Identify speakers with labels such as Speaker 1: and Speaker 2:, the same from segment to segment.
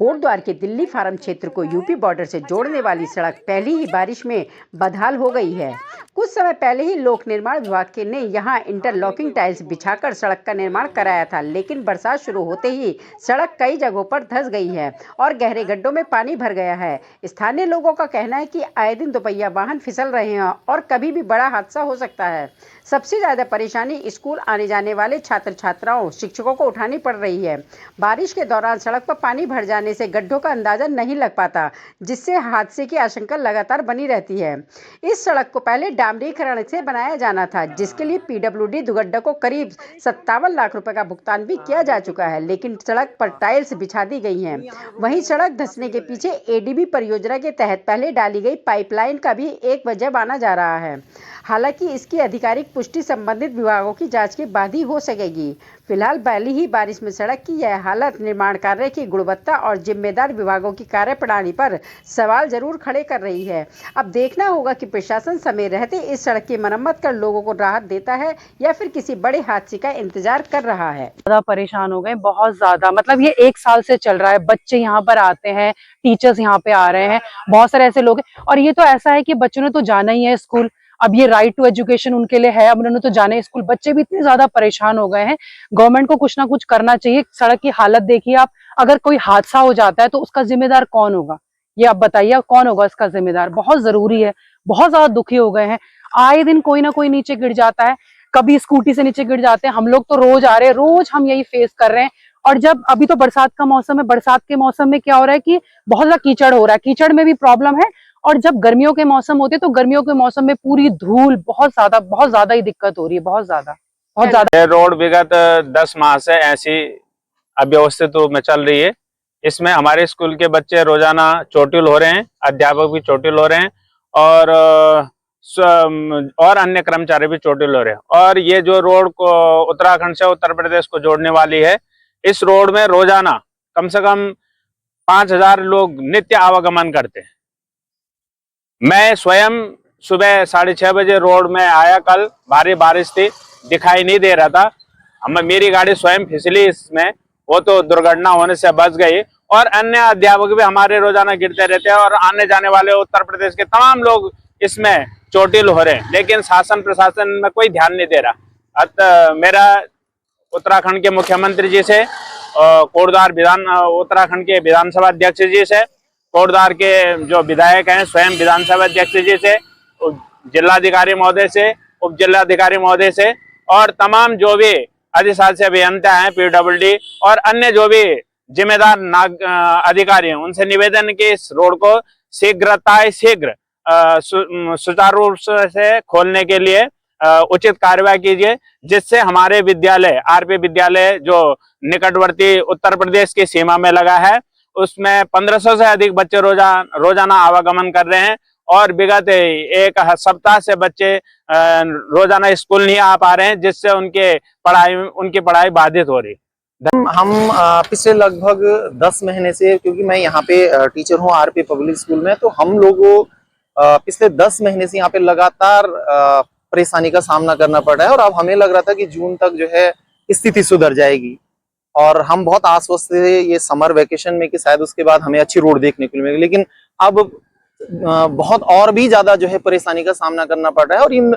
Speaker 1: कोटद्वार के दिल्ली फार्म क्षेत्र को यूपी बॉर्डर से जोड़ने वाली सड़क पहली ही बारिश में बदहाल हो गई है। कुछ समय पहले ही लोक निर्माण विभाग ने यहां इंटरलॉकिंग टाइल्स बिछाकर सड़क का निर्माण कराया था, लेकिन बरसात शुरू होते ही सड़क कई जगहों पर धंस गई है और गहरे गड्ढों में पानी भर गया है। स्थानीय लोगों का कहना है कि आए दिन दोपहिया वाहन फिसल रहे हैं और कभी भी बड़ा हादसा हो सकता है। सबसे ज्यादा परेशानी स्कूल आने जाने वाले छात्र छात्राओं, शिक्षकों को उठानी पड़ रही है। बारिश के दौरान सड़क पर पानी भर जाने से गड्ढों का अंदाजा नहीं लग पाता, जिससे हादसे की आशंका लगातार बनी रहती है। इस सड़क को पहले डामरीकरण से बनाया जाना था, जिसके लिए पीडब्ल्यूडी दुगड्डा को करीब 57 लाख रुपए का भुगतान भी किया जा चुका है, लेकिन सड़क पर टाइल्स बिछा दी गई हैं। वहीं सड़क धंसने के पीछे एडीबी परियोजना के तहत पहले डाली गई पाइपलाइन का भी एक वजह माना जा रहा है। हालांकि इसकी आधिकारिक पुष्टि संबंधित विभागों की जांच के बाद ही हो सकेगी। फिलहाल पहली ही बारिश में सड़क की यह हालत निर्माण कार्य की गुणवत्ता और जिम्मेदार विभागों की कार्यप्रणाली पर सवाल जरूर खड़े कर रही है। अब देखना होगा कि प्रशासन समय रहते इस सड़क की मरम्मत कर लोगों को राहत देता है या फिर किसी बड़े हादसे का इंतजार कर रहा है।
Speaker 2: ज्यादा परेशान हो गए, बहुत ज्यादा। मतलब ये 1 साल से चल रहा है। बच्चे यहाँ पर आते हैं, टीचर्स यहाँ पे आ रहे हैं, बहुत सारे ऐसे लोग हैं। और ये तो ऐसा है कि बच्चों ने तो जाना ही है स्कूल। अब ये राइट टू एजुकेशन उनके लिए है, अब उन्होंने तो जाना है स्कूल। बच्चे भी इतने ज्यादा परेशान हो गए हैं। गवर्नमेंट को कुछ ना कुछ करना चाहिए। सड़क की हालत देखिए आप। अगर कोई हादसा हो जाता है तो उसका जिम्मेदार कौन होगा, ये आप बताइए, कौन होगा इसका जिम्मेदार। बहुत जरूरी है। बहुत ज्यादा दुखी हो गए हैं। आए दिन कोई ना कोई नीचे गिर जाता है, कभी स्कूटी से नीचे गिर जाते हैं। हम लोग तो रोज आ रहे हैं, रोज हम यही फेस कर रहे हैं। और जब अभी तो बरसात का मौसम है, बरसात के मौसम में क्या हो रहा है कि बहुत ज्यादा कीचड़ हो रहा है। कीचड़ में भी प्रॉब्लम है। और जब गर्मियों के मौसम होते हैं तो गर्मियों के मौसम में पूरी धूल, बहुत ज्यादा ही दिक्कत हो रही है। बहुत ज्यादा।
Speaker 3: ये रोड विगत 10 माह से ऐसी अव्यवस्थित रूप में चल रही है। इसमें हमारे स्कूल के बच्चे रोजाना चोटिल हो रहे हैं, अध्यापक भी चोटिल हो रहे हैं और अन्य कर्मचारी भी चोटिल हो रहे हैं। और ये जो रोड को उत्तराखंड से उत्तर प्रदेश को जोड़ने वाली है, इस रोड में रोजाना कम से कम 5000 लोग नित्य आवागमन करते हैं। मैं स्वयं सुबह 6:30 बजे रोड में आया, कल भारी बारिश थी, दिखाई नहीं दे रहा था। मेरी गाड़ी स्वयं फिसली इसमें, वो तो दुर्घटना होने से बच गई। और अन्य अध्यापक भी हमारे रोजाना गिरते रहते हैं और आने जाने वाले उत्तर प्रदेश के तमाम लोग इसमें चोटिल हो रहे हैं, लेकिन शासन प्रशासन में कोई ध्यान नहीं दे रहा। अतः मेरा उत्तराखंड के मुख्यमंत्री जी से, उत्तराखंड के विधानसभा अध्यक्ष जी से, कोटद्वार के जो विधायक हैं स्वयं विधानसभा अध्यक्ष जी से, जिलाधिकारी महोदय से, उप जिलाधिकारी महोदय से और तमाम जो भी अधिशासी अभियंता हैं, पीडब्ल्यूडी और अन्य जो भी जिम्मेदार अधिकारी हैं, उनसे निवेदन कि इस रोड को शीघ्र सुचारू रूप से खोलने के लिए उचित कार्रवाई कीजिए, जिससे हमारे विद्यालय, आरपी विद्यालय जो निकटवर्ती उत्तर प्रदेश की सीमा में लगा है, उसमें 1500 से अधिक बच्चे रोजाना आवागमन कर रहे हैं। और विगत 1 सप्ताह से बच्चे रोजाना स्कूल नहीं आ पा रहे हैं, जिससे उनकी पढ़ाई बाधित हो रही है।
Speaker 4: हम पिछले लगभग 10 महीने से, क्योंकि मैं यहाँ पे टीचर हूँ आरपी पब्लिक स्कूल में, तो हम लोगों पिछले 10 महीने से यहाँ पे लगातार परेशानी का सामना करना पड़ रहा है। और अब हमें लग रहा था कि जून तक जो है स्थिति सुधर जाएगी, और हम बहुत आश्वस्त थे ये समर वेकेशन में कि शायद उसके बाद हमें अच्छी रोड देखने को मिलेगी। लेकिन अब बहुत और भी ज्यादा जो है परेशानी का सामना करना पड़ रहा है। और इन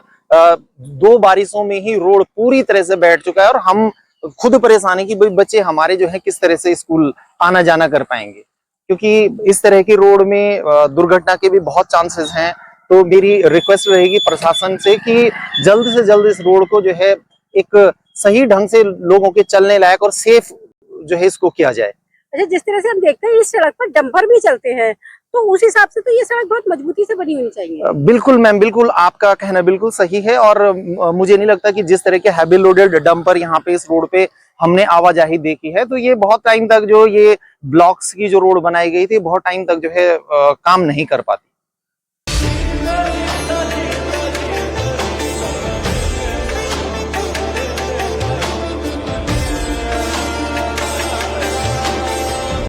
Speaker 4: 2 बारिशों में ही रोड पूरी तरह से बैठ चुका है, और हम खुद परेशानी की बच्चे हमारे जो है किस तरह से स्कूल आना जाना कर पाएंगे, क्योंकि इस तरह की रोड में दुर्घटना के भी बहुत चांसेस हैं। तो मेरी रिक्वेस्ट रहेगी प्रशासन से कि जल्द से जल्द इस रोड को जो है एक सही ढंग से लोगों के चलने लायक और सेफ जो है इसको किया जाए।
Speaker 1: अच्छा, जिस तरह से हम देखते हैं इस सड़क पर डंपर भी चलते हैं, तो उस हिसाब से तो ये सड़क बहुत मजबूती से बनी होनी चाहिए।
Speaker 4: बिल्कुल मैम, बिल्कुल आपका कहना बिल्कुल सही है। और मुझे नहीं लगता कि जिस तरह के हैवी लोडेड डंपर यहाँ पे इस रोड पे हमने आवाजाही देखी है, तो ये बहुत टाइम तक जो ये ब्लॉक्स की जो रोड बनाई गई थी, बहुत टाइम तक जो है काम नहीं कर पाती।